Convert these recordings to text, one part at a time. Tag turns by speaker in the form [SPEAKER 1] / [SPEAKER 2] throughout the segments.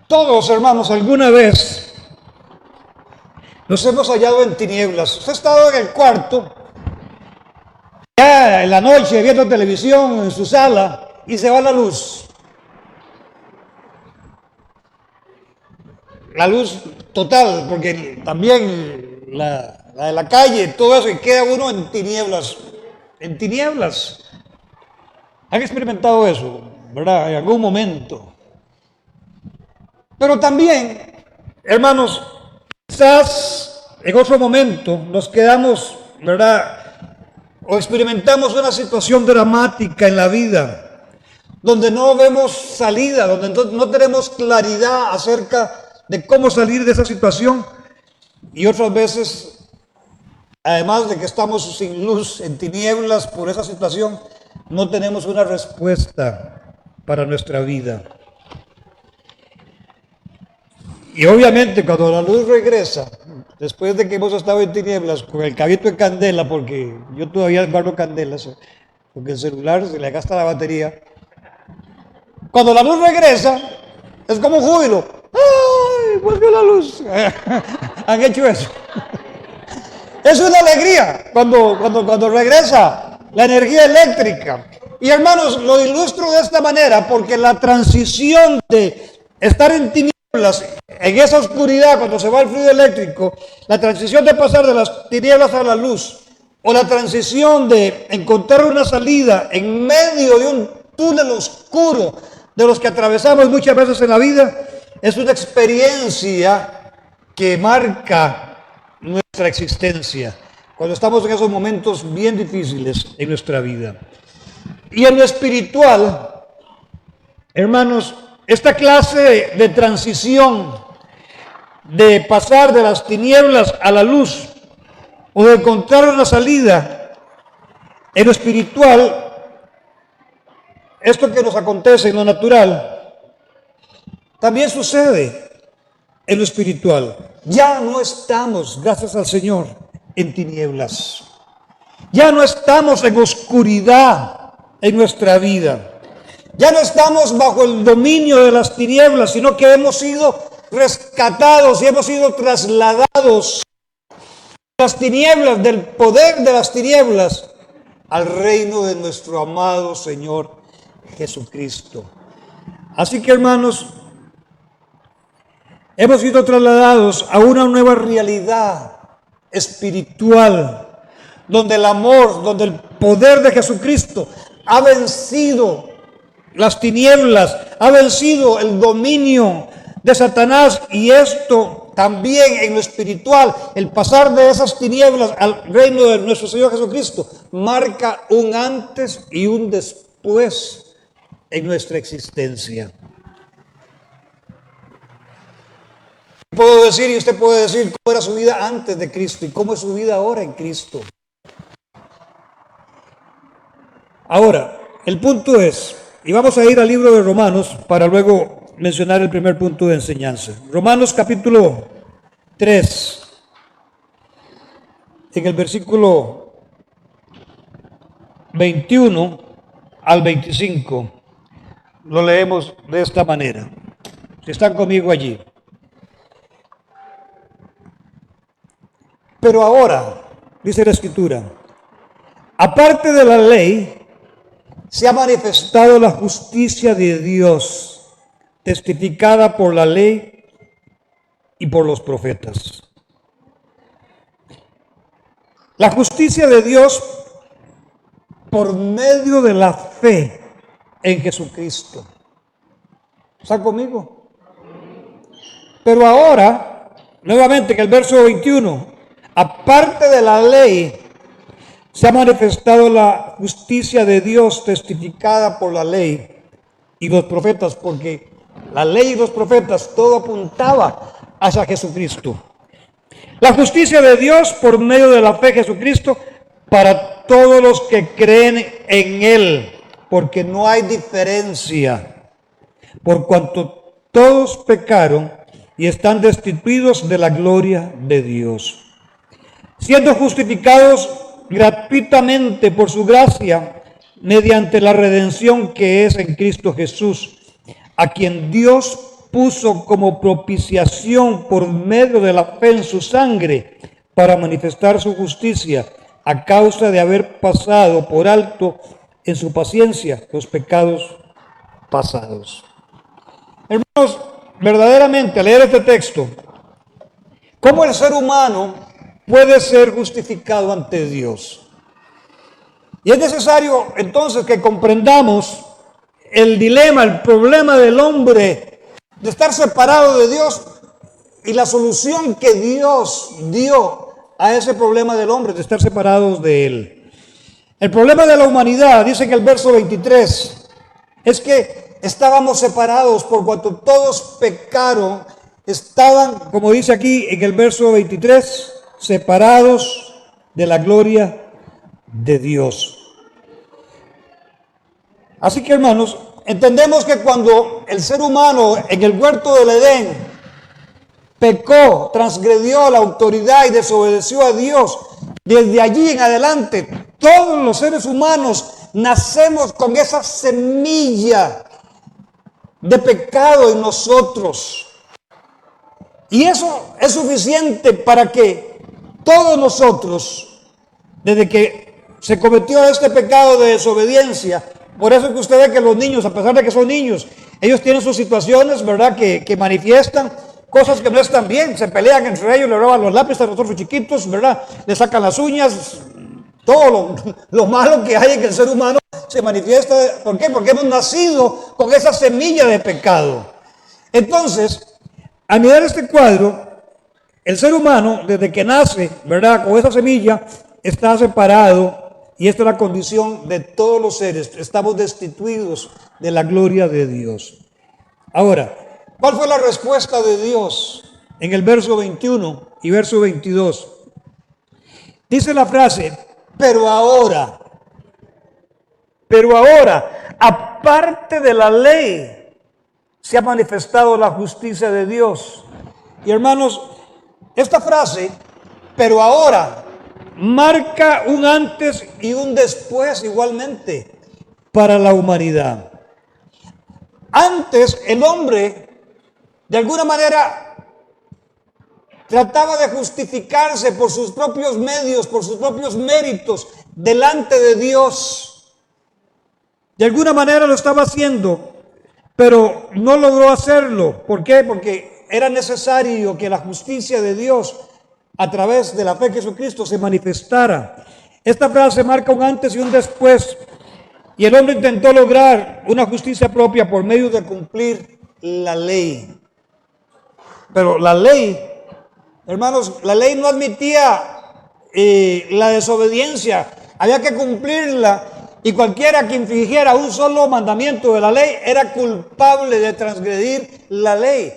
[SPEAKER 1] Todos, hermanos, alguna vez nos hemos hallado en tinieblas. Usted ha estado en el cuarto, ya en la noche, viendo televisión en su sala, y se va la luz. La luz total, porque también la de la calle, todo eso, y queda uno en tinieblas. En tinieblas. ¿Han experimentado eso, verdad? En algún momento. Pero también, hermanos, quizás en otro momento nos quedamos, ¿verdad? O experimentamos una situación dramática en la vida, donde no vemos salida, donde no tenemos claridad acerca de cómo salir de esa situación. Y otras veces, además de que estamos sin luz, en tinieblas por esa situación, no tenemos una respuesta para nuestra vida. Y obviamente cuando la luz regresa, después de que hemos estado en tinieblas con el cabito de candela, porque yo todavía guardo candelas, porque el celular se le gasta la batería. Cuando la luz regresa, es como un júbilo. ¡Ay, volvió la luz! ¿Han hecho eso? Es una alegría cuando regresa la energía eléctrica. Y hermanos, lo ilustro de esta manera, porque la transición de estar en tinieblas, en esa oscuridad, cuando se va el fluido eléctrico, la transición de pasar de las tinieblas a la luz, o la transición de encontrar una salida en medio de un túnel oscuro de los que atravesamos muchas veces en la vida, es una experiencia que marca nuestra existencia, cuando estamos en esos momentos bien difíciles en nuestra vida. Y en lo espiritual, hermanos, esta clase de transición, de pasar de las tinieblas a la luz, o de encontrar una salida, en lo espiritual, esto que nos acontece en lo natural, también sucede en lo espiritual. Ya no estamos, gracias al Señor, en tinieblas. Ya no estamos en oscuridad en nuestra vida. Ya no estamos bajo el dominio de las tinieblas, sino que hemos sido rescatados y hemos sido trasladados de las tinieblas, del poder de las tinieblas, al reino de nuestro amado Señor Jesucristo. Así que, hermanos, hemos sido trasladados a una nueva realidad espiritual, donde el amor, donde el poder de Jesucristo ha vencido las tinieblas, ha vencido el dominio de Satanás. Y esto también en lo espiritual, el pasar de esas tinieblas al reino de nuestro Señor Jesucristo, marca un antes y un después en nuestra existencia. Puedo decir, y usted puede decir, cómo era su vida antes de Cristo y cómo es su vida ahora en Cristo. Ahora, el punto es, y vamos a ir al libro de Romanos para luego mencionar el primer punto de enseñanza. Romanos capítulo 3, en el versículo 21 al 25, lo leemos de esta manera. Si están conmigo allí. Pero ahora, dice la Escritura, aparte de la ley, se ha manifestado la justicia de Dios, testificada por la ley y por los profetas. La justicia de Dios por medio de la fe en Jesucristo. ¿Están conmigo? Pero ahora, nuevamente en el verso 21, aparte de la ley, se ha manifestado la justicia de Dios testificada por la ley y los profetas, porque la ley y los profetas todo apuntaba hacia Jesucristo. La justicia de Dios por medio de la fe en Jesucristo para todos los que creen en Él, porque no hay diferencia, por cuanto todos pecaron y están destituidos de la gloria de Dios, siendo justificados gratuitamente por su gracia mediante la redención que es en Cristo Jesús, a quien Dios puso como propiciación por medio de la fe en su sangre para manifestar su justicia a causa de haber pasado por alto en su paciencia los pecados pasados. Hermanos, verdaderamente al leer este texto, ¿cómo el ser humano puede ser justificado ante Dios? Y es necesario entonces que comprendamos el dilema, el problema del hombre de estar separado de Dios y la solución que Dios dio a ese problema del hombre de estar separados de Él. El problema de la humanidad, dice que el verso 23, es que estábamos separados por cuanto todos pecaron, estaban, como dice aquí en el verso 23, separados de la gloria de Dios. Así que, hermanos, entendemos que cuando el ser humano en el huerto del Edén pecó, transgredió la autoridad y desobedeció a Dios, desde allí en adelante todos los seres humanos nacemos con esa semilla de pecado en nosotros. Y eso es suficiente para que todos nosotros, desde que se cometió este pecado de desobediencia, por eso es que usted ve que los niños, a pesar de que son niños, ellos tienen sus situaciones, ¿verdad?, que manifiestan cosas que no están bien, se pelean entre ellos, le roban los lápices a los otros chiquitos, ¿verdad?, le sacan las uñas, todo lo malo que hay en el ser humano se manifiesta. ¿Por qué? Porque hemos nacido con esa semilla de pecado. Entonces, al mirar este cuadro, el ser humano, desde que nace, ¿verdad?, con esa semilla, está separado. Y esta es la condición de todos los seres. Estamos destituidos de la gloria de Dios. Ahora, ¿cuál fue la respuesta de Dios en el verso 21 y verso 22? Dice la frase, pero ahora, aparte de la ley, se ha manifestado la justicia de Dios. Y hermanos, esta frase, pero ahora, marca un antes y un después igualmente para la humanidad. Antes el hombre de alguna manera trataba de justificarse por sus propios medios, por sus propios méritos delante de Dios. De alguna manera lo estaba haciendo, pero no logró hacerlo. ¿Por qué? Porque era necesario que la justicia de Dios a través de la fe en Jesucristo se manifestara. Esta frase marca un antes y un después. Y el hombre intentó lograr una justicia propia por medio de cumplir la ley. Pero la ley, hermanos, la ley no admitía la desobediencia. Había que cumplirla. Y cualquiera que infringiera un solo mandamiento de la ley era culpable de transgredir la ley.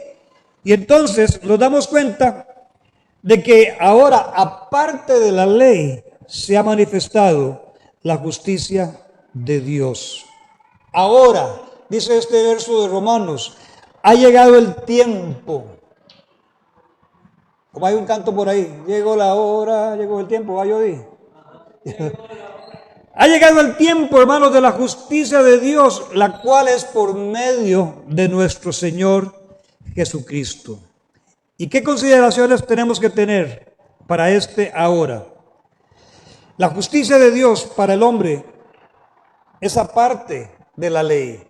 [SPEAKER 1] Y entonces nos damos cuenta de que ahora, aparte de la ley, se ha manifestado la justicia de Dios. Ahora, dice este verso de Romanos, ha llegado el tiempo. Como hay un canto por ahí, llegó la hora, llegó el tiempo, ¿va yo di? Ha llegado el tiempo, hermanos, de la justicia de Dios, la cual es por medio de nuestro Señor Jesucristo. ¿Y qué consideraciones tenemos que tener para este ahora? La justicia de Dios para el hombre es aparte de la ley.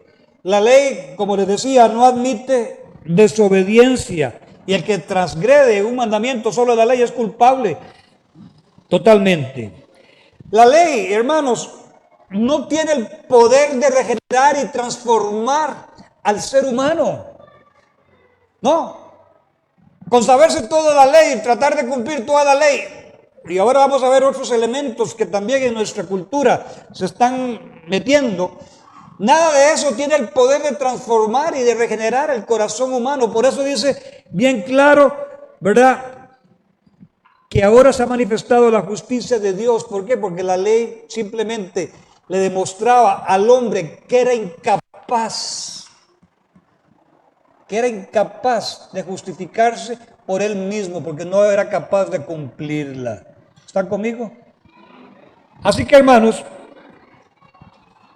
[SPEAKER 1] La ley, como les decía, no admite desobediencia. Y el que transgrede un mandamiento solo de la ley es culpable totalmente. La ley, hermanos, no tiene el poder de regenerar y transformar al ser humano. No. Con saberse toda la ley, tratar de cumplir toda la ley. Y ahora vamos a ver otros elementos que también en nuestra cultura se están metiendo. Nada de eso tiene el poder de transformar y de regenerar el corazón humano. Por eso dice bien claro, ¿verdad?, que ahora se ha manifestado la justicia de Dios. ¿Por qué? Porque la ley simplemente le demostraba al hombre que era incapaz de justificarse por él mismo, porque no era capaz de cumplirla. ¿Están conmigo? Así que, hermanos,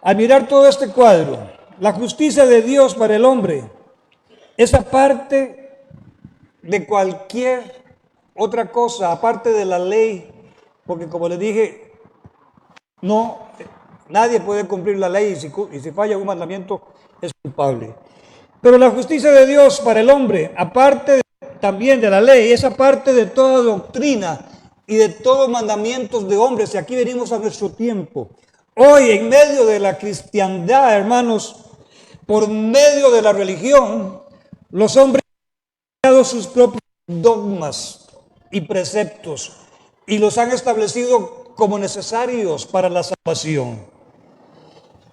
[SPEAKER 1] al mirar todo este cuadro, la justicia de Dios para el hombre esa parte de cualquier otra cosa, aparte de la ley, porque como les dije, no, nadie puede cumplir la ley y si falla un mandamiento es culpable. Pero la justicia de Dios para el hombre, aparte también de la ley, es aparte de toda doctrina y de todos mandamientos de hombres. Y aquí venimos a nuestro tiempo. Hoy, en medio de la cristiandad, hermanos, por medio de la religión, los hombres han creado sus propios dogmas y preceptos y los han establecido como necesarios para la salvación.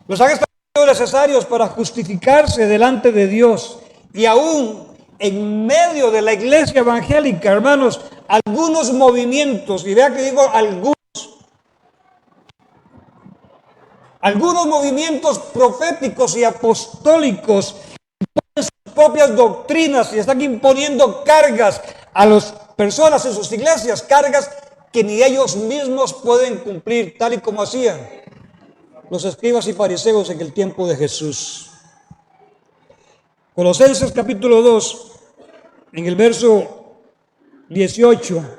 [SPEAKER 1] Los han establecido necesarios para justificarse delante de Dios. Y aún en medio de la iglesia evangélica, hermanos, algunos movimientos, y vea que digo algunos movimientos proféticos y apostólicos sus propias doctrinas y están imponiendo cargas a las personas en sus iglesias, cargas que ni ellos mismos pueden cumplir, tal y como hacían los escribas y fariseos en el tiempo de Jesús. Colosenses capítulo 2, en el verso 18,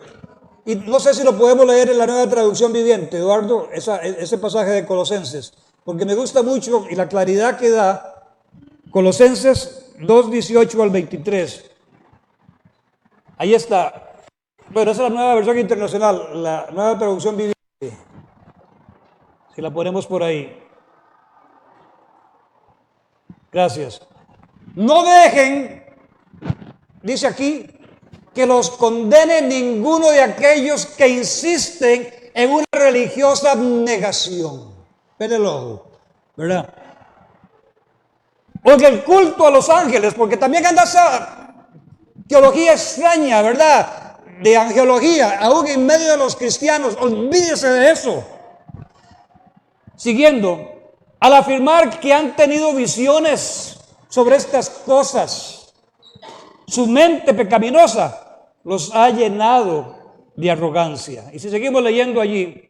[SPEAKER 1] y no sé si lo podemos leer en la Nueva Traducción Viviente, Eduardo, ese pasaje de Colosenses, porque me gusta mucho y la claridad que da Colosenses 2, 18 al 23. Ahí está. Bueno, esa es la nueva versión internacional, la Nueva Traducción Viviente. Si la ponemos por ahí. Gracias. No dejen, dice aquí, que los condene ninguno de aquellos que insisten en una religiosa abnegación. Ven el ojo, ¿verdad? O en el culto a los ángeles, porque también anda esa teología extraña, ¿verdad? De angelología, aún en medio de los cristianos. Olvídese de eso. Siguiendo, al afirmar que han tenido visiones sobre estas cosas, su mente pecaminosa los ha llenado de arrogancia. Y si seguimos leyendo allí,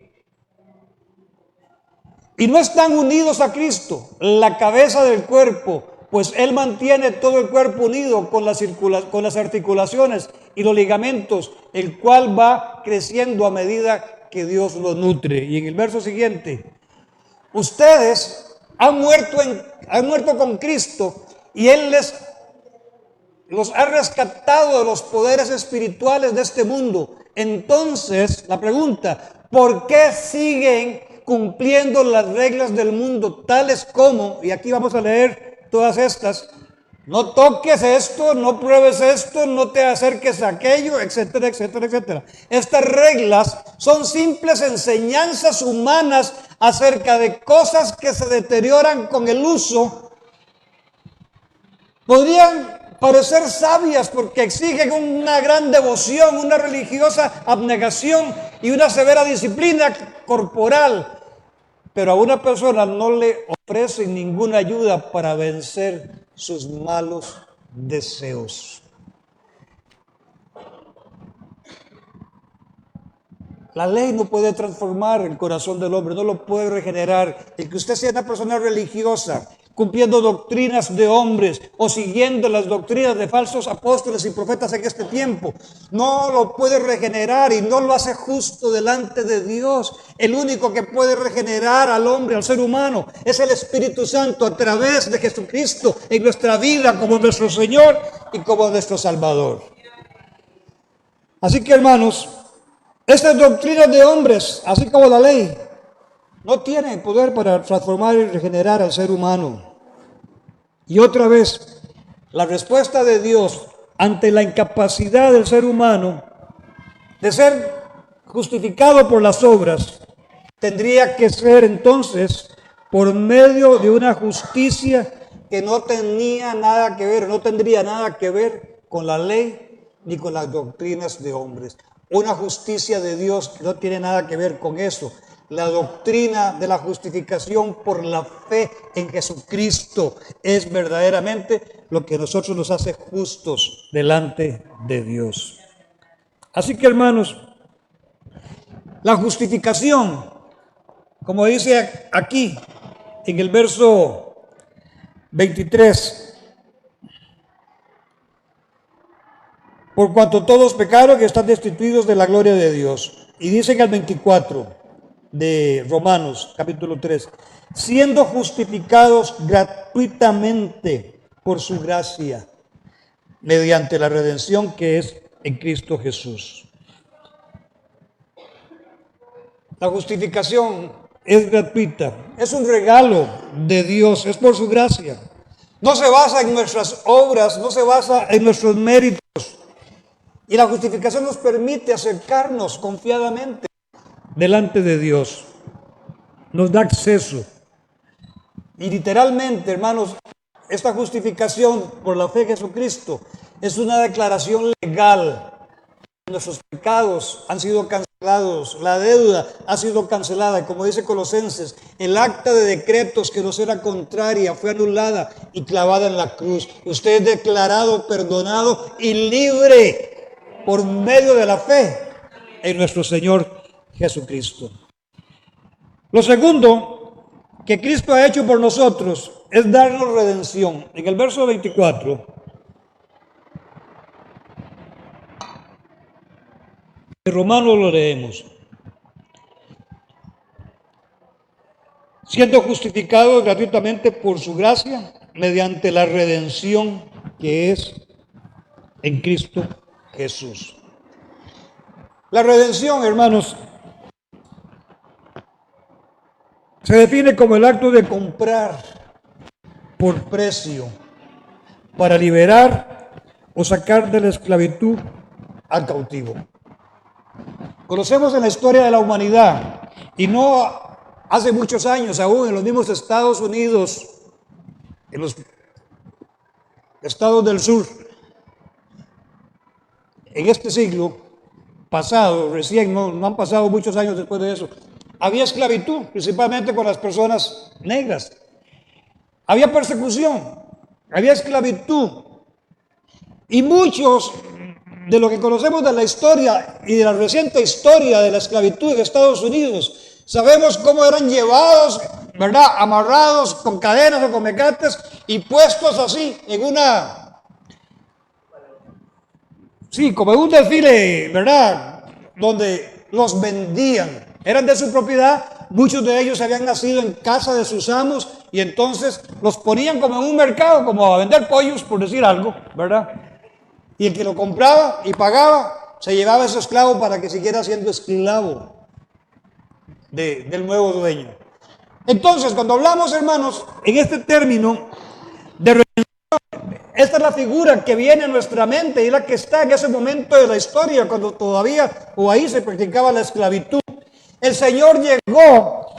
[SPEAKER 1] y no están unidos a Cristo, la cabeza del cuerpo, pues Él mantiene todo el cuerpo unido con las articulaciones y los ligamentos, el cual va creciendo a medida que Dios lo nutre. Y en el verso siguiente, ustedes han muerto con Cristo y Él los ha rescatado de los poderes espirituales de este mundo. Entonces, la pregunta, ¿por qué siguen cumpliendo las reglas del mundo, tales como, y aquí vamos a leer todas estas, no toques esto, no pruebes esto, no te acerques a aquello, etcétera, etcétera, etcétera? Estas reglas son simples enseñanzas humanas acerca de cosas que se deterioran con el uso. Podrían parecer sabias porque exigen una gran devoción, una religiosa abnegación y una severa disciplina corporal, pero a una persona no le ofrecen ninguna ayuda para vencer sus malos deseos. La ley no puede transformar el corazón del hombre, no lo puede regenerar. El que usted sea una persona religiosa, cumpliendo doctrinas de hombres o siguiendo las doctrinas de falsos apóstoles y profetas en este tiempo, no lo puede regenerar y no lo hace justo delante de Dios. El único que puede regenerar al hombre, al ser humano, es el Espíritu Santo a través de Jesucristo en nuestra vida como nuestro Señor y como nuestro Salvador. Así que, hermanos, estas doctrinas de hombres, así como la ley, no tienen poder para transformar y regenerar al ser humano. Y otra vez, la respuesta de Dios ante la incapacidad del ser humano de ser justificado por las obras, tendría que ser entonces por medio de una justicia que no tenía nada que ver, no tendría nada que ver con la ley ni con las doctrinas de hombres. Una justicia de Dios que no tiene nada que ver con eso. La doctrina de la justificación por la fe en Jesucristo es verdaderamente lo que a nosotros nos hace justos delante de Dios. Así que, hermanos, la justificación, como dice aquí en el verso 23, por cuanto todos pecaron y están destituidos de la gloria de Dios. Y dice en el 24 de Romanos, capítulo 3, siendo justificados gratuitamente por su gracia, mediante la redención que es en Cristo Jesús. La justificación es gratuita, es un regalo de Dios, es por su gracia. No se basa en nuestras obras, no se basa en nuestros méritos. Y la justificación nos permite acercarnos confiadamente delante de Dios. Nos da acceso. Y literalmente, hermanos, esta justificación por la fe en Jesucristo es una declaración legal. Nuestros pecados han sido cancelados, la deuda ha sido cancelada, como dice Colosenses, el acta de decretos que nos era contraria fue anulada y clavada en la cruz. Usted es declarado, perdonado y libre por medio de la fe en nuestro Señor Jesucristo. Lo segundo que Cristo ha hecho por nosotros es darnos redención. En el verso 24, de Romanos lo leemos. Siendo justificados gratuitamente por su gracia, mediante la redención que es en Cristo Jesús. La redención, hermanos, se define como el acto de comprar por precio para liberar o sacar de la esclavitud al cautivo. Conocemos en la historia de la humanidad, y no hace muchos años, aún en los mismos Estados Unidos, en los estados del sur, en este siglo pasado, recién, no han pasado muchos años después de eso, había esclavitud, principalmente con las personas negras. Había persecución, había esclavitud. Y muchos de lo que conocemos de la historia y de la reciente historia de la esclavitud en Estados Unidos, sabemos cómo eran llevados, ¿verdad?, amarrados con cadenas o con mecates y puestos así en una, sí, como en un desfile, ¿verdad?, donde los vendían. Eran de su propiedad, muchos de ellos habían nacido en casa de sus amos y entonces los ponían como en un mercado, como a vender pollos, por decir algo, ¿verdad? Y el que lo compraba y pagaba, se llevaba ese esclavo para que siguiera siendo esclavo del nuevo dueño. Entonces, cuando hablamos, hermanos, en este término de redención, esta es la figura que viene a nuestra mente y la que está en ese momento de la historia, cuando todavía o ahí se practicaba la esclavitud. El Señor llegó,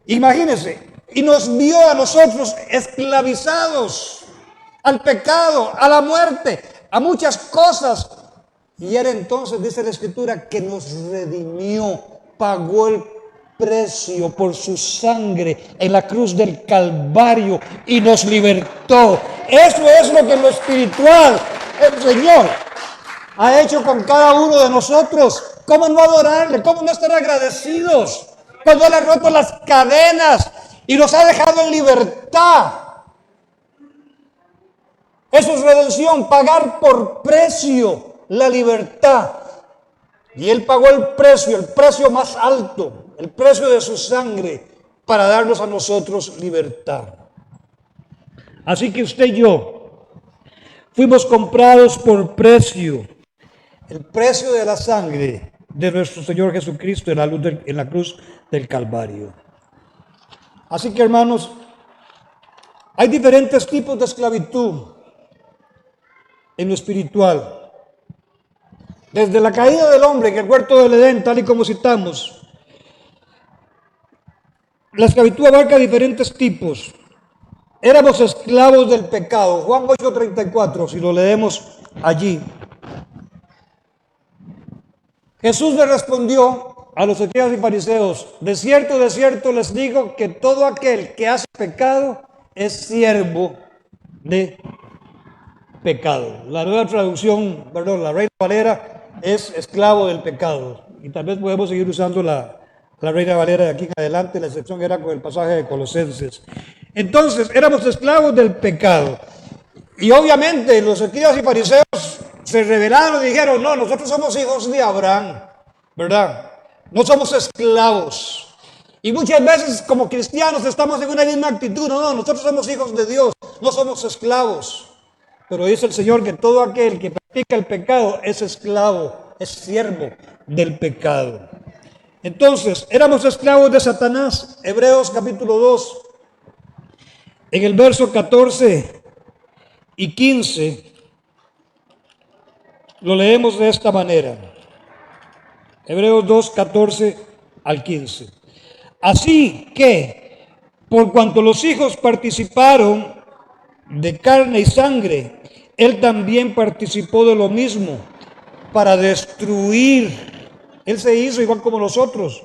[SPEAKER 1] imagínense, y nos vio a nosotros esclavizados al pecado, a la muerte, a muchas cosas. Y era entonces, dice la Escritura, que nos redimió, pagó el precio por su sangre en la cruz del Calvario y nos libertó. Eso es lo que en lo espiritual el Señor ha hecho con cada uno de nosotros. ¿Cómo no adorarle? ¿Cómo no estar agradecidos? Cuando Él ha roto las cadenas y nos ha dejado en libertad. Eso es redención, pagar por precio la libertad. Y Él pagó el precio más alto, el precio de su sangre, para darnos a nosotros libertad. Así que usted y yo fuimos comprados por precio. El precio de la sangre de nuestro Señor Jesucristo en la cruz del Calvario. Así que, hermanos, hay diferentes tipos de esclavitud en lo espiritual. Desde la caída del hombre en el huerto del Edén, tal y como citamos, la esclavitud abarca diferentes tipos. Éramos esclavos del pecado. Juan 8:34, si lo leemos allí. Jesús le respondió a los escribas y fariseos: de cierto les digo que todo aquel que hace pecado es siervo de pecado. La nueva traducción, perdón, la Reina Valera, es esclavo del pecado. Y tal vez podemos seguir usando la Reina Valera de aquí en adelante. La excepción era con el pasaje de Colosenses. Entonces, éramos esclavos del pecado. Y obviamente los escribas y fariseos se rebelaron y dijeron, no, nosotros somos hijos de Abraham, ¿verdad? No somos esclavos. Y muchas veces como cristianos estamos en una misma actitud, no, nosotros somos hijos de Dios, no somos esclavos. Pero dice el Señor que todo aquel que practica el pecado es esclavo, es siervo del pecado. Entonces, éramos esclavos de Satanás. Hebreos capítulo 2, en el verso 14 y 15, lo leemos de esta manera. Hebreos 2, 14 al 15. Así que, por cuanto los hijos participaron de carne y sangre, él también participó de lo mismo para destruir. Él se hizo igual como nosotros.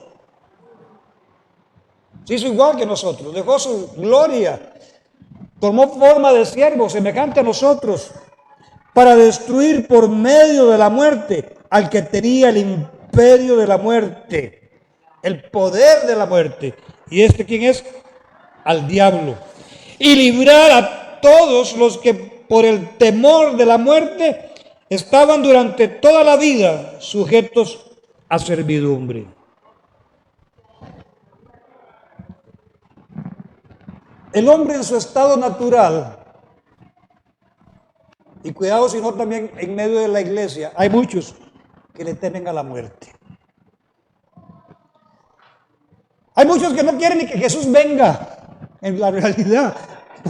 [SPEAKER 1] Se hizo igual que nosotros. Dejó su gloria. Tomó forma de siervo semejante a nosotros para destruir por medio de la muerte al que tenía el imperio de la muerte, el poder de la muerte. ¿Y este quién es? Al diablo. Y librar a todos los que por el temor de la muerte estaban durante toda la vida sujetos a servidumbre. El hombre en su estado natural, y cuidado si no también en medio de la iglesia, hay muchos que le temen a la muerte. Hay muchos que no quieren ni que Jesús venga en la realidad,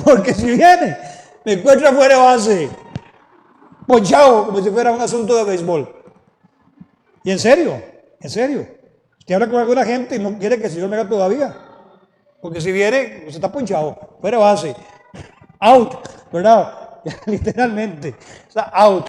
[SPEAKER 1] porque si viene, me encuentra fuera de base, ponchado como si fuera un asunto de béisbol. Y en serio, usted habla con alguna gente y no quiere que el Señor venga todavía, porque si viene, usted está ponchado, fuera de base, out, ¿verdad? Literalmente, está out.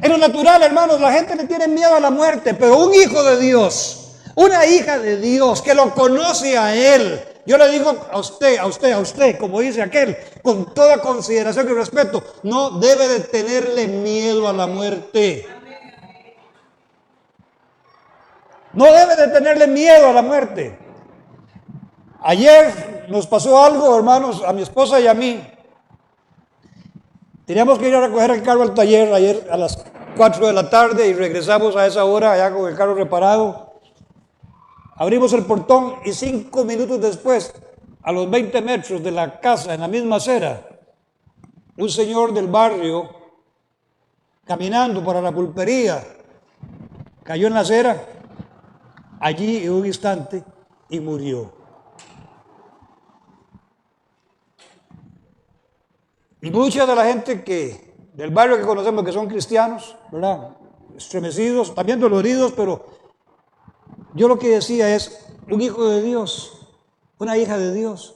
[SPEAKER 1] En lo natural, hermanos, la gente le tiene miedo a la muerte, pero un hijo de Dios, una hija de Dios que lo conoce a Él, yo le digo a usted, como dice aquel, con toda consideración y respeto, no debe de tenerle miedo a la muerte. No debe de tenerle miedo a la muerte. Ayer nos pasó algo, hermanos, a mi esposa y a mí. Teníamos que ir a recoger el carro al taller ayer a las 4 de la tarde y regresamos a esa hora allá con el carro reparado. Abrimos el portón y 5 minutos después, a los 20 metros de la casa, en la misma acera, un señor del barrio, caminando para la pulpería, cayó en la acera, allí en un instante, y murió. Y mucha de la gente del barrio que conocemos que son cristianos, ¿verdad? Estremecidos, también doloridos, pero yo lo que decía es, un hijo de Dios, una hija de Dios,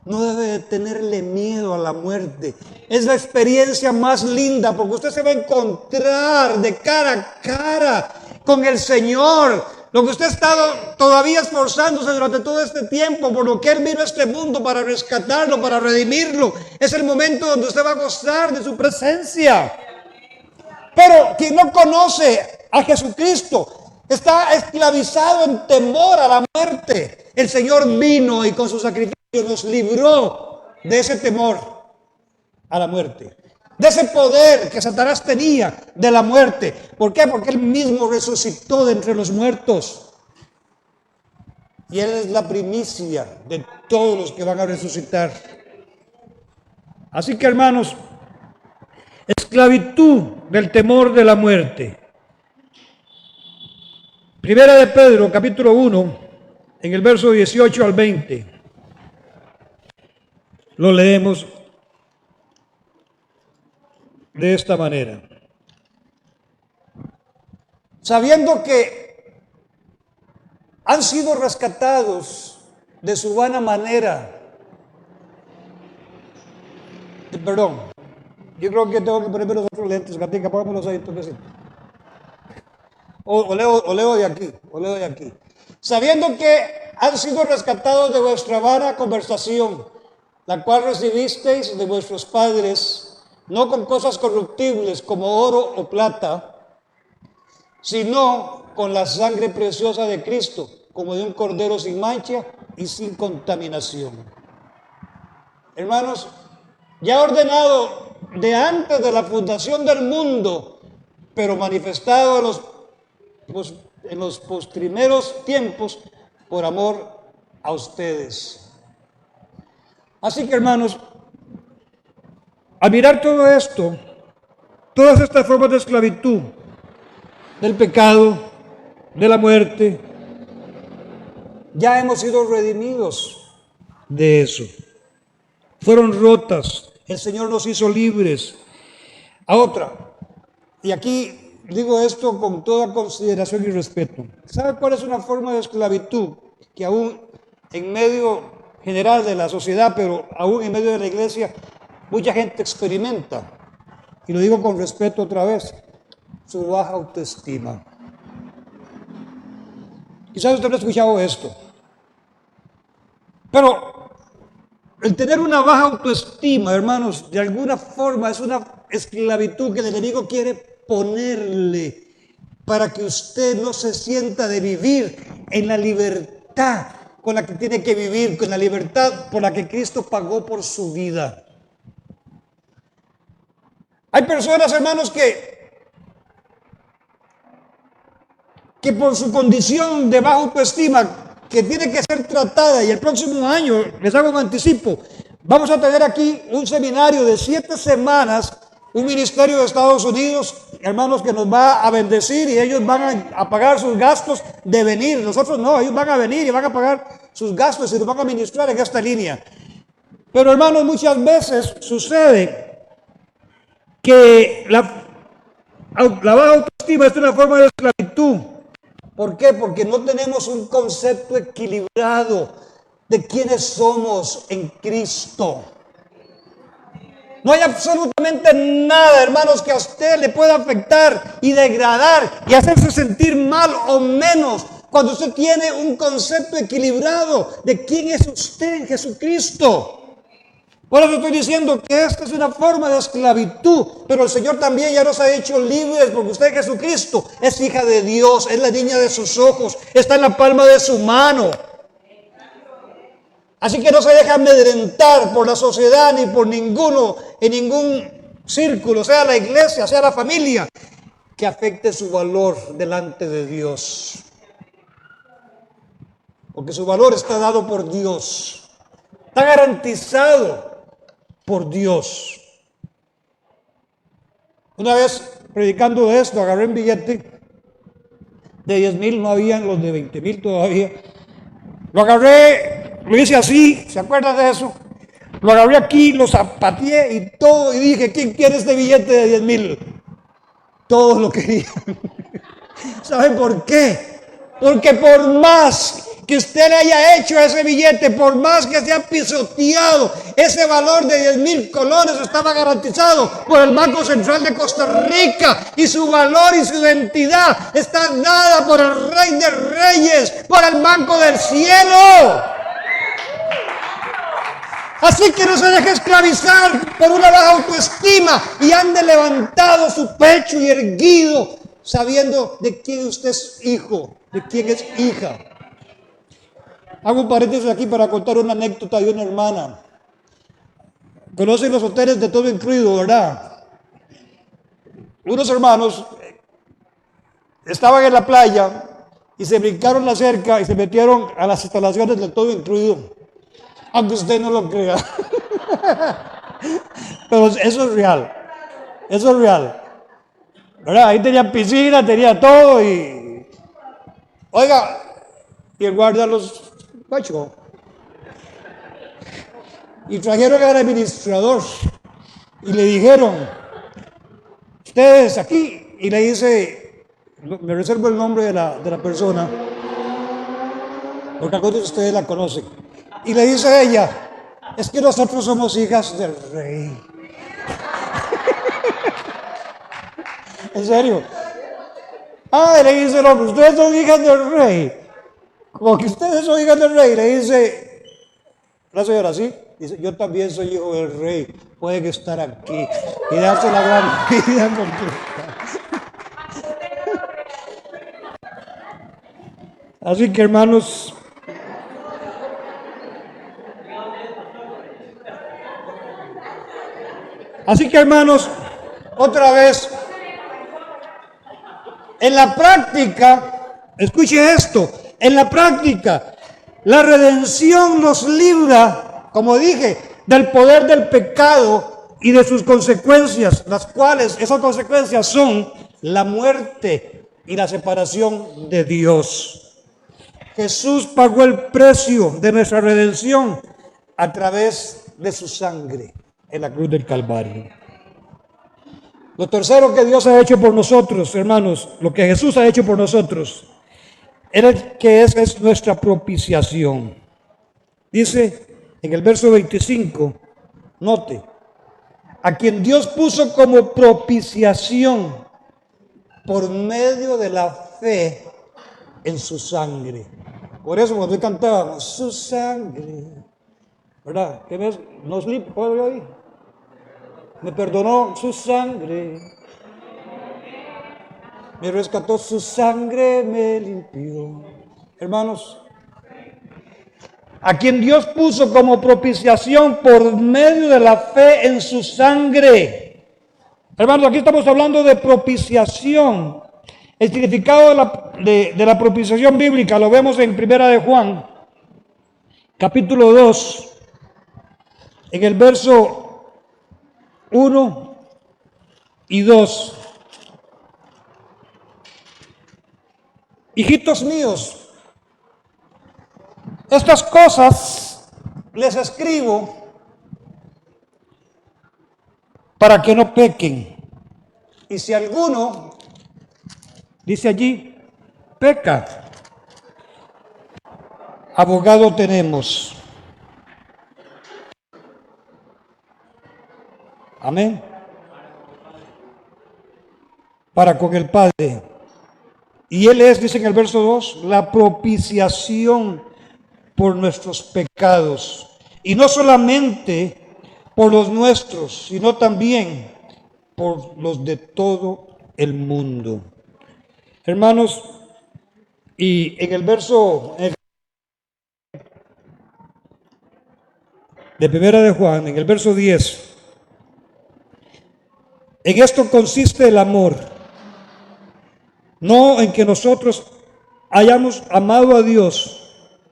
[SPEAKER 1] no debe de tenerle miedo a la muerte. Es la experiencia más linda porque usted se va a encontrar de cara a cara con el Señor. Lo que usted ha estado todavía esforzándose durante todo este tiempo, por lo que Él vino a este mundo para rescatarlo, para redimirlo, es el momento donde usted va a gozar de su presencia. Pero quien no conoce a Jesucristo está esclavizado en temor a la muerte. El Señor vino y con su sacrificio nos libró de ese temor a la muerte, de ese poder que Satanás tenía de la muerte. ¿Por qué? Porque Él mismo resucitó de entre los muertos. Y Él es la primicia de todos los que van a resucitar. Así que, hermanos, esclavitud del temor de la muerte. Primera de Pedro, capítulo 1, en el verso 18 al 20. Lo leemos de esta manera. Sabiendo que han sido rescatados de su vana manera. Perdón, yo creo que tengo que ponerme los otros lentes, Gatica, póngamelos ahí, toquecito. O leo de aquí. Sabiendo que han sido rescatados de vuestra vana conversación, la cual recibisteis de vuestros padres, no con cosas corruptibles como oro o plata, sino con la sangre preciosa de Cristo, como de un cordero sin mancha y sin contaminación. Hermanos, ya ha ordenado de antes de la fundación del mundo, pero manifestado en los postrimeros tiempos por amor a ustedes. Así que, hermanos, al mirar todo esto, todas estas formas de esclavitud, del pecado, de la muerte, ya hemos sido redimidos de eso. Fueron rotas. El Señor nos hizo libres. A otra, y aquí digo esto con toda consideración y respeto. ¿Sabe cuál es una forma de esclavitud que aún en medio general de la sociedad, pero aún en medio de la iglesia, mucha gente experimenta? Y lo digo con respeto otra vez, su baja autoestima. Quizás usted no ha escuchado esto, pero el tener una baja autoestima, hermanos, de alguna forma es una esclavitud que el enemigo quiere ponerle para que usted no se sienta de vivir en la libertad con la que tiene que vivir, con la libertad por la que Cristo pagó por su vida. Hay personas, hermanos, que por su condición de baja autoestima, que tiene que ser tratada, y el próximo año, les hago un anticipo, vamos a tener aquí un seminario de 7 semanas, un ministerio de Estados Unidos, hermanos, que nos va a bendecir y ellos van a pagar sus gastos de venir. Nosotros no, ellos van a venir y van a pagar sus gastos y nos van a ministrar en esta línea. Pero, hermanos, muchas veces sucede que la baja autoestima es una forma de esclavitud. ¿Por qué? Porque no tenemos un concepto equilibrado de quiénes somos en Cristo. No hay absolutamente nada, hermanos, que a usted le pueda afectar y degradar y hacerse sentir mal o menos cuando usted tiene un concepto equilibrado de quién es usted en Jesucristo. Por eso estoy diciendo que esta es una forma de esclavitud, pero el Señor también ya nos ha hecho libres, porque usted en Jesucristo es hija de Dios, es la niña de sus ojos, está en la palma de su mano. Así que no se deja amedrentar por la sociedad ni por ninguno, en ningún círculo, sea la iglesia, sea la familia, que afecte su valor delante de Dios. Porque su valor está dado por Dios, está garantizado por Dios. Una vez predicando esto, agarré un billete de 10,000, no habían los de 20,000 todavía. Lo agarré, lo hice así, ¿se acuerdan de eso? Lo agarré aquí, lo zapateé y todo, y dije, ¿quién quiere este billete de 10,000? Todos lo querían. ¿Saben por qué? Porque por más que usted le haya hecho ese billete, por más que se ha pisoteado, ese valor de 10,000 colones estaba garantizado por el Banco Central de Costa Rica, y su valor y su identidad está dada por el Rey de Reyes, por el Banco del Cielo. Así que no se deje esclavizar por una baja autoestima y ande levantado su pecho y erguido, sabiendo de quién usted es hijo, de quién es hija. Hago un paréntesis aquí para contar una anécdota de una hermana. Conocen los hoteles de todo incluido, ¿verdad? Unos hermanos estaban en la playa y se brincaron la cerca y se metieron a las instalaciones de todo incluido. Aunque usted no lo crea. Pero eso es real. Eso es real. ¿Verdad? Ahí tenía piscina, tenía todo y... Oiga, y el guardia los cachó. Y trajeron al administrador y le dijeron, ustedes aquí, y le dice, me reservo el nombre de la persona, porque algunos de ustedes la conocen, y le dice a ella, es que nosotros somos hijas del rey. ¿En serio? Ah, le dice el hombre, ustedes son hijas del rey. Como que ustedes son hijas del rey, le dice la señora, ¿sí? Dice, yo también soy hijo del rey, pueden estar aquí y darse la gran vida completa. Así que, hermanos, Así que hermanos, otra vez, en la práctica, escuche esto, en la práctica, la redención nos libra, como dije, del poder del pecado y de sus consecuencias, las cuales, esas consecuencias son la muerte y la separación de Dios. Jesús pagó el precio de nuestra redención a través de su sangre en la cruz del Calvario. Lo tercero que Dios ha hecho por nosotros, hermanos, lo que Jesús ha hecho por nosotros, es nuestra propiciación. Dice en el verso 25, note, a quien Dios puso como propiciación por medio de la fe en su sangre. Por eso cuando cantábamos, su sangre, ¿verdad? ¿Qué ves? ¿Nos puedo oír? Me perdonó su sangre, me rescató su sangre, me limpió. Hermanos, a quien Dios puso como propiciación por medio de la fe en su sangre. Hermanos, aquí estamos hablando de propiciación. El significado de la propiciación bíblica lo vemos en Primera de Juan, capítulo 2, en el verso 1 y 2. Hijitos míos, estas cosas les escribo para que no pequen. Y si alguno, dice allí, peca, abogado tenemos. Amén. Para con el Padre. Y Él es, dice en el verso 2, la propiciación por nuestros pecados. Y no solamente por los nuestros, sino también por los de todo el mundo. Hermanos, y en el verso de Primera de Juan, en el verso 10, en esto consiste el amor, no en que nosotros hayamos amado a Dios,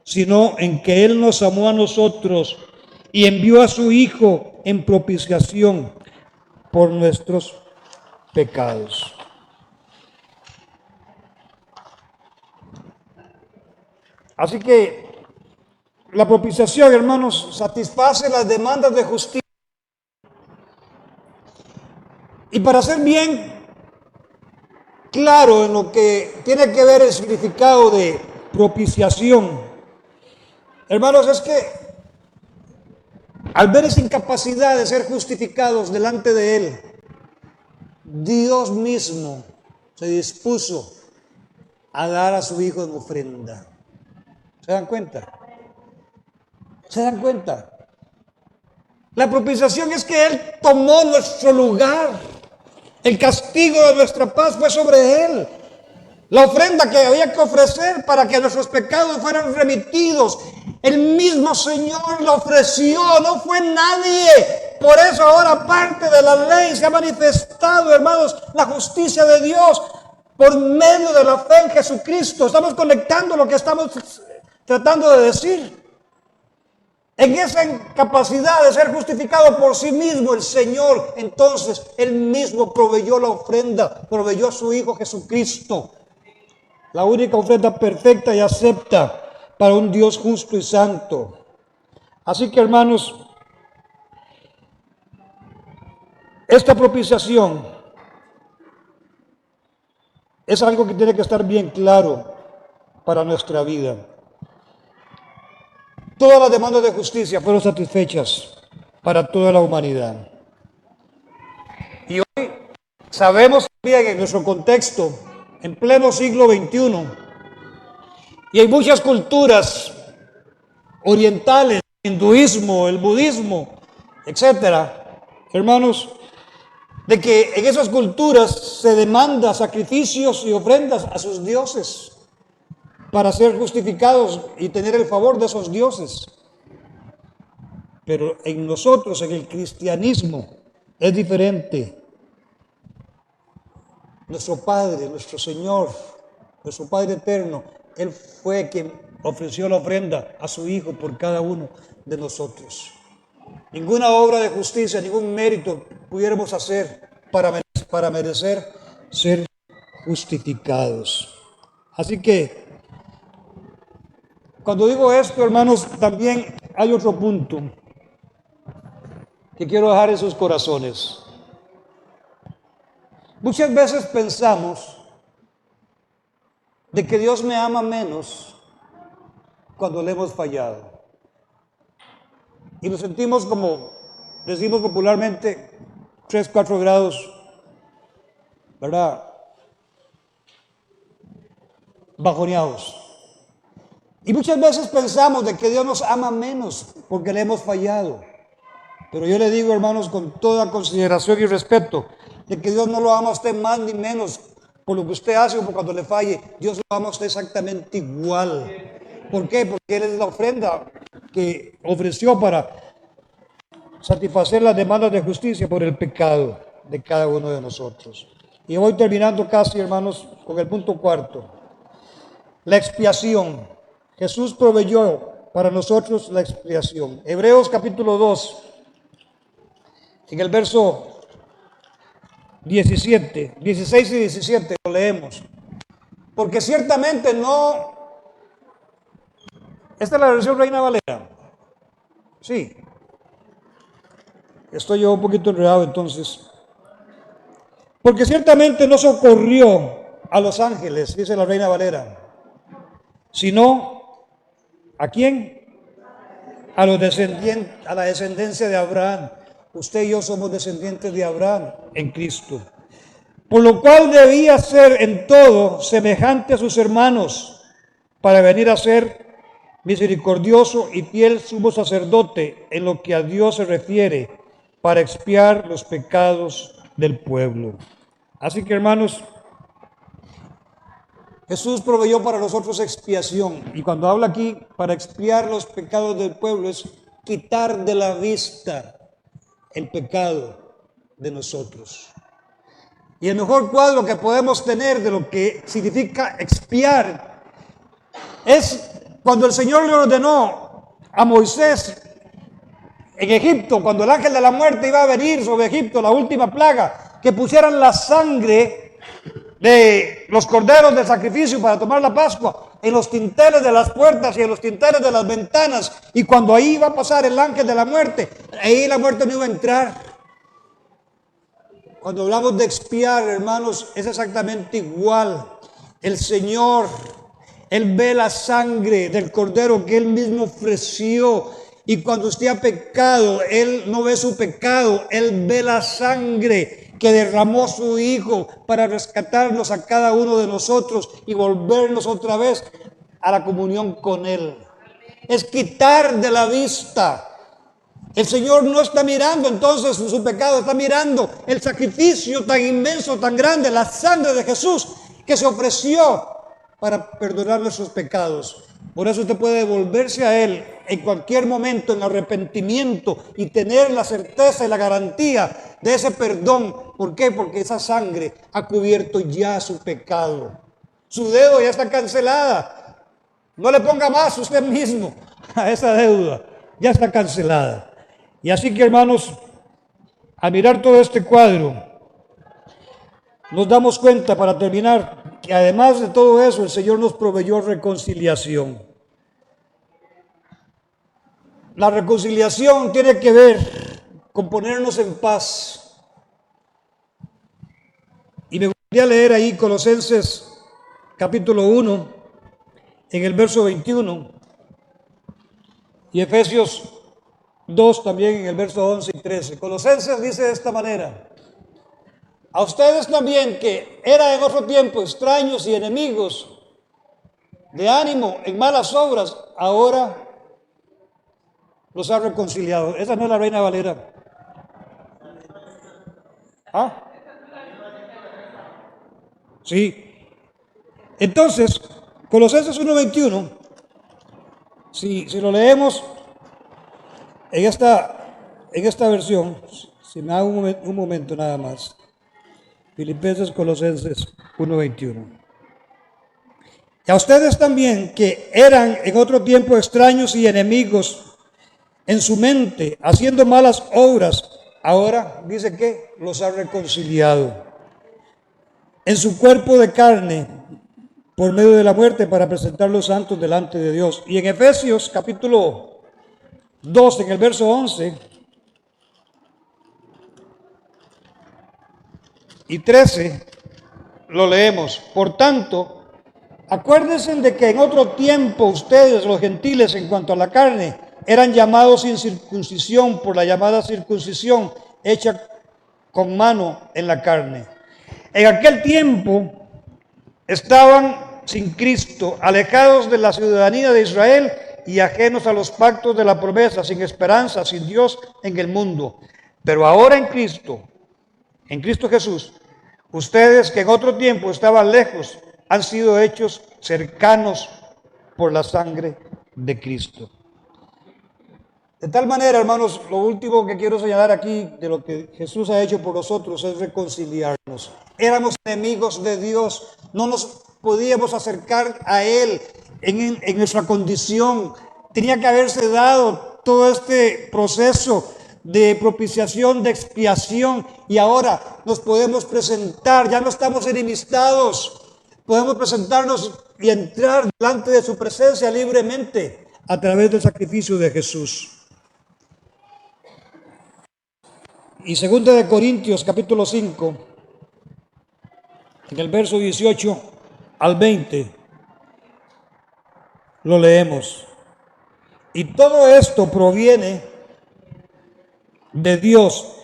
[SPEAKER 1] sino en que Él nos amó a nosotros y envió a su Hijo en propiciación por nuestros pecados. Así que la propiciación, hermanos, satisface las demandas de justicia. Y para ser bien claro en lo que tiene que ver el significado de propiciación, hermanos, es que al ver esa incapacidad de ser justificados delante de Él, Dios mismo se dispuso a dar a su Hijo en ofrenda. ¿Se dan cuenta? ¿Se dan cuenta? La propiciación es que Él tomó nuestro lugar. El castigo de nuestra paz fue sobre Él. La ofrenda que había que ofrecer para que nuestros pecados fueran remitidos, el mismo Señor la ofreció, no fue nadie. Por eso ahora, aparte de la ley, se ha manifestado, hermanos, la justicia de Dios por medio de la fe en Jesucristo. Estamos conectando lo que estamos tratando de decir. En esa incapacidad de ser justificado por sí mismo, el Señor, entonces, Él mismo proveyó la ofrenda, proveyó a su Hijo Jesucristo. La única ofrenda perfecta y acepta para un Dios justo y santo. Así que, hermanos, esta propiciación es algo que tiene que estar bien claro para nuestra vida. Todas las demandas de justicia fueron satisfechas para toda la humanidad. Y hoy sabemos bien en nuestro contexto, en pleno siglo XXI, y hay muchas culturas orientales, el hinduismo, el budismo, etcétera, hermanos, de que en esas culturas se demanda sacrificios y ofrendas a sus dioses para ser justificados y tener el favor de esos dioses. Pero en nosotros, en el cristianismo, es diferente. Nuestro Padre, nuestro Señor, nuestro Padre eterno, Él fue quien ofreció la ofrenda a su Hijo por cada uno de nosotros. Ninguna obra de justicia, ningún mérito pudiéramos hacer para merecer ser justificados. Así que, cuando digo esto, hermanos, también hay otro punto que quiero dejar en sus corazones. Muchas veces pensamos de que Dios me ama menos cuando le hemos fallado. Y nos sentimos, como decimos popularmente, 3, 4 grados, ¿verdad? Bajoneados. Y muchas veces pensamos de que Dios nos ama menos porque le hemos fallado. Pero yo le digo, hermanos, con toda consideración y respeto, de que Dios no lo ama a usted más ni menos por lo que usted hace o por cuando le falle. Dios lo ama a usted exactamente igual. ¿Por qué? Porque Él es la ofrenda que ofreció para satisfacer las demandas de justicia por el pecado de cada uno de nosotros. Y voy terminando casi, hermanos, con el punto 4. La expiación. Jesús proveyó para nosotros la expiación. Hebreos capítulo 2, en el verso 17, 16 y 17 lo leemos. Porque ciertamente no... Esta es la versión Reina Valera. Sí. Estoy yo un poquito enredado entonces. Porque ciertamente no socorrió a los ángeles, dice la Reina Valera, sino ¿a quién? A los descendientes, a la descendencia de Abraham. Usted y yo somos descendientes de Abraham en Cristo. Por lo cual debía ser en todo semejante a sus hermanos, para venir a ser misericordioso y fiel sumo sacerdote en lo que a Dios se refiere, para expiar los pecados del pueblo. Así que, hermanos, Jesús proveyó para nosotros expiación. Y cuando habla aquí para expiar los pecados del pueblo, es quitar de la vista el pecado de nosotros. Y el mejor cuadro que podemos tener de lo que significa expiar es cuando el Señor le ordenó a Moisés en Egipto, cuando el ángel de la muerte iba a venir sobre Egipto, la última plaga, que pusieran la sangre de los corderos del sacrificio para tomar la Pascua en los tinteles de las puertas y en los tinteles de las ventanas. Y cuando ahí iba a pasar el ángel de la muerte, ahí la muerte no iba a entrar. Cuando hablamos de expiar, hermanos, es exactamente igual. El Señor, Él ve la sangre del cordero que Él mismo ofreció. Y cuando usted ha pecado, Él no ve su pecado, Él ve la sangre que derramó su Hijo para rescatarnos a cada uno de nosotros y volvernos otra vez a la comunión con Él. Es quitar de la vista. El Señor no está mirando entonces su pecado, está mirando el sacrificio tan inmenso, tan grande, la sangre de Jesús que se ofreció para perdonar nuestros pecados. Por eso usted puede volverse a Él en cualquier momento en arrepentimiento y tener la certeza y la garantía de ese perdón. ¿Por qué? Porque esa sangre ha cubierto ya su pecado. Su deuda ya está cancelada. No le ponga más usted mismo a esa deuda. Ya está cancelada. Y así que, hermanos, a mirar todo este cuadro, nos damos cuenta, para terminar, que además de todo eso, el Señor nos proveyó reconciliación. La reconciliación tiene que ver con ponernos en paz. Y me gustaría leer ahí Colosenses capítulo 1, en el verso 21, y Efesios 2 también en el verso 11 y 13. Colosenses dice de esta manera: a ustedes también, que eran en otro tiempo extraños y enemigos de ánimo en malas obras, ahora los ha reconciliado. Esa no es la Reina Valera. ¿Ah? Sí. Entonces, Colosenses 1:21, si lo leemos en esta versión, Si me da un momento nada más. Filipenses, Colosenses 1:21. Y a ustedes también, que eran en otro tiempo extraños y enemigos en su mente, haciendo malas obras, ahora dice que los ha reconciliado en su cuerpo de carne por medio de la muerte para presentar los santos delante de Dios. Y en Efesios capítulo 2, en el verso 11 y 13, lo leemos. Por tanto, acuérdense de que en otro tiempo ustedes, los gentiles, en cuanto a la carne, eran llamados sin circuncisión por la llamada circuncisión hecha con mano en la carne. En aquel tiempo estaban sin Cristo, alejados de la ciudadanía de Israel y ajenos a los pactos de la promesa, sin esperanza, sin Dios en el mundo. Pero ahora en Cristo Jesús, ustedes que en otro tiempo estaban lejos, han sido hechos cercanos por la sangre de Cristo. De tal manera, hermanos, lo último que quiero señalar aquí de lo que Jesús ha hecho por nosotros es reconciliarnos. Éramos enemigos de Dios, no nos podíamos acercar a Él en nuestra condición. Tenía que haberse dado todo este proceso de propiciación, de expiación, y ahora nos podemos presentar, ya no estamos enemistados, podemos presentarnos y entrar delante de su presencia libremente a través del sacrificio de Jesús. Y 2 de Corintios capítulo 5, en el verso 18 al 20, lo leemos. Y todo esto proviene de Dios,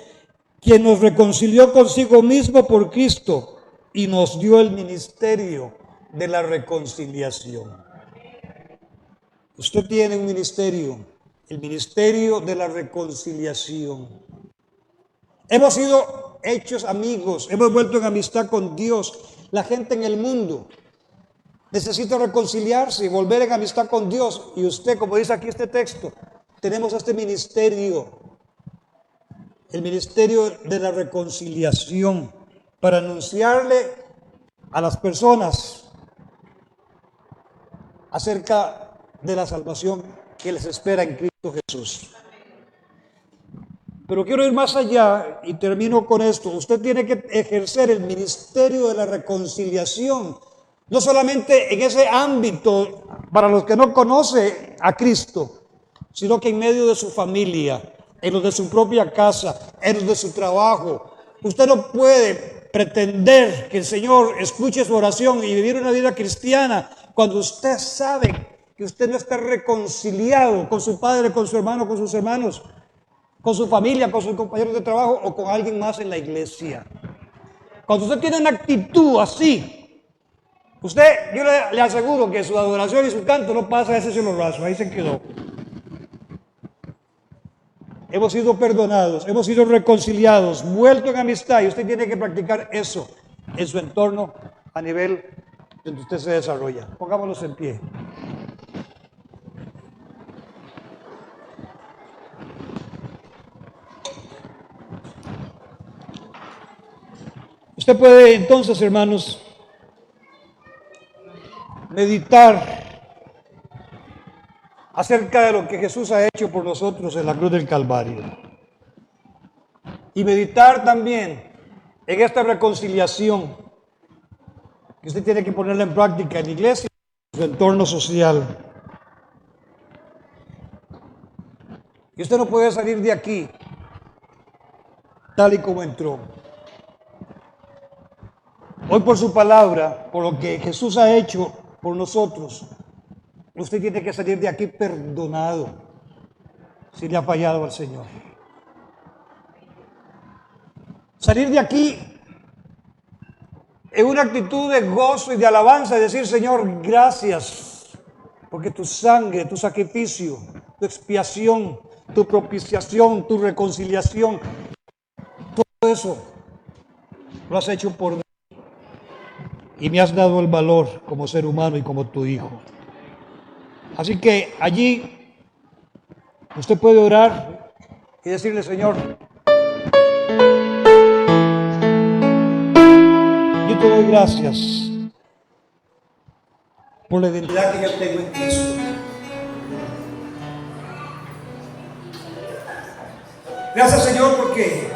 [SPEAKER 1] quien nos reconcilió consigo mismo por Cristo y nos dio el ministerio de la reconciliación. Usted tiene un ministerio, el ministerio de la reconciliación. Hemos sido hechos amigos, hemos vuelto en amistad con Dios. La gente en el mundo necesita reconciliarse y volver en amistad con Dios. Y usted, como dice aquí este texto, tenemos este ministerio, el ministerio de la reconciliación, para anunciarle a las personas acerca de la salvación que les espera en Cristo Jesús. Pero quiero ir más allá y termino con esto. Usted tiene que ejercer el ministerio de la reconciliación, no solamente en ese ámbito para los que no conocen a Cristo, sino que en medio de su familia, en los de su propia casa, en los de su trabajo. Usted no puede pretender que el Señor escuche su oración y vivir una vida cristiana cuando usted sabe que usted no está reconciliado con su padre, con su hermano, con sus hermanos, con su familia, con sus compañeros de trabajo o con alguien más en la iglesia. Cuando usted tiene una actitud así, yo le aseguro que su adoración y su canto no pasa ese cielo raso, ahí se quedó. Hemos sido perdonados, hemos sido reconciliados, vuelto en amistad, y usted tiene que practicar eso en su entorno a nivel donde usted se desarrolla. Pongámonos en pie. Usted puede entonces, hermanos, meditar acerca de lo que Jesús ha hecho por nosotros en la cruz del Calvario. Y meditar también en esta reconciliación que usted tiene que ponerla en práctica en la iglesia y en su entorno social. Y usted no puede salir de aquí tal y como entró. Hoy por su palabra, por lo que Jesús ha hecho por nosotros, usted tiene que salir de aquí perdonado si le ha fallado al Señor. Salir de aquí en una actitud de gozo y de alabanza y decir: Señor, gracias, porque tu sangre, tu sacrificio, tu expiación, tu propiciación, tu reconciliación, todo eso lo has hecho por mí y me has dado el valor como ser humano y como tu hijo. Así que allí usted puede orar y decirle: Señor, yo te doy gracias por la identidad que yo tengo en Cristo. Gracias, Señor, porque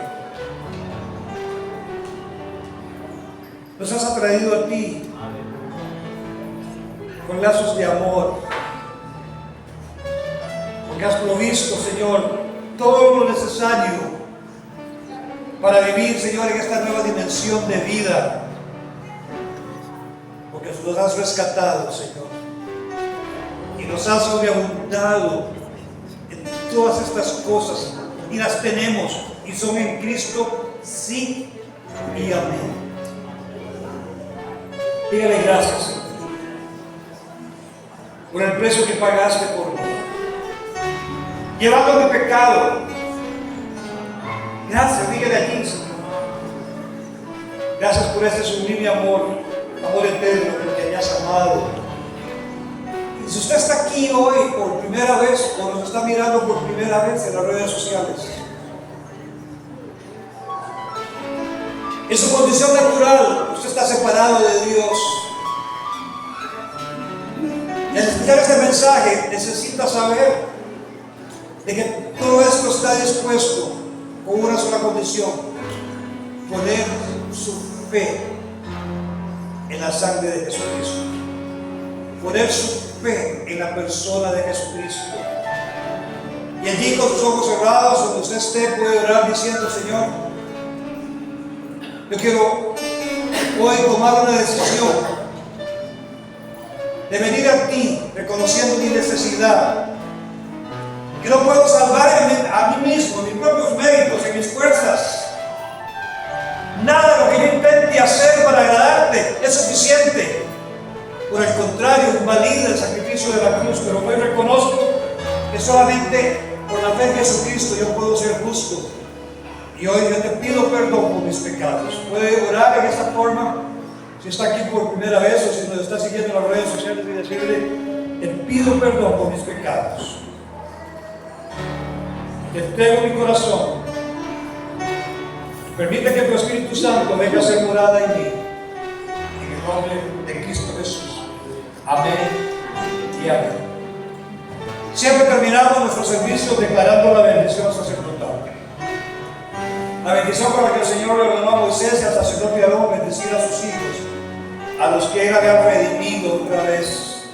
[SPEAKER 1] nos has atraído a ti con lazos de amor, porque has provisto, Señor, todo lo necesario para vivir, Señor, en esta nueva dimensión de vida, porque nos has rescatado, Señor, y nos has sobreabundado en todas estas cosas, y las tenemos, y son en Cristo, sí y amén. Dígale gracias, Señor, por el precio que pagaste por mí, llevando mi pecado. Gracias, dígale allí, Señor. Gracias por este sublime amor, amor eterno, porque me has amado. Y si usted está aquí hoy por primera vez, o nos está mirando por primera vez en las redes sociales, en su condición natural, usted está separado de Dios. Y al escuchar este mensaje, necesita saber de que todo esto está dispuesto con una sola condición: poner su fe en la sangre de Jesucristo, poner su fe en la persona de Jesucristo. Y allí, con sus ojos cerrados, donde usted esté, puede orar diciendo: Señor, yo quiero hoy tomar una decisión de venir a ti reconociendo mi necesidad, que no puedo salvarme a mí mismo, mis propios méritos y mis fuerzas. Nada de lo que yo intente hacer para agradarte es suficiente. Por el contrario, invalida el sacrificio de la cruz, pero hoy reconozco que solamente por la fe en Jesucristo yo puedo ser justo. Y hoy yo te pido perdón por mis pecados. Puede orar en esta forma, si está aquí por primera vez o si nos está siguiendo en las redes sociales, y decirle: te pido perdón por mis pecados. Te entrego mi corazón. Permite que tu Espíritu Santo venga a ser morada en mí. En el nombre de Cristo Jesús. Amén y amén. Siempre terminamos nuestro servicio declarando la bendición sacerdotal. La bendición con la que el Señor le ordenó a Moisés y al sacerdote Aarón bendecir a sus hijos, a los que él había redimido otra vez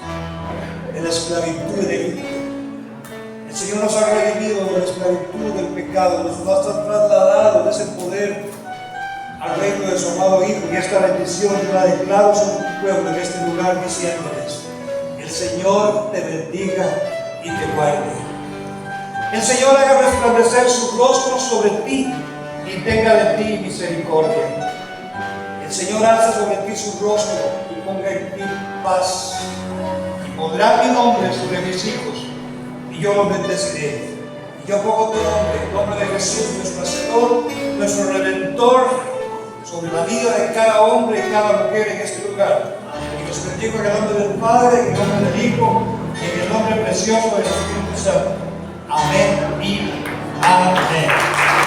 [SPEAKER 1] de la esclavitud de Egipto. El Señor nos ha redimido de la esclavitud del pecado, nos ha trasladado de ese poder al reino de su amado Hijo, y esta bendición yo la declaro sobre tu pueblo en este lugar, diciéndoles: el Señor te bendiga y te guarde. El Señor haga resplandecer su rostro sobre ti y tenga de ti misericordia. El Señor alza sobre ti su rostro y ponga en ti paz. Y pondrá mi nombre sobre mis hijos, y yo los bendeciré. Y yo pongo tu nombre, el nombre de Jesús, nuestro Hacedor, nuestro Redentor, sobre la vida de cada hombre y cada mujer en este lugar. Y los bendigo en el nombre del Padre, en el nombre del Hijo, y en el nombre precioso del Espíritu Santo. Amén y amén.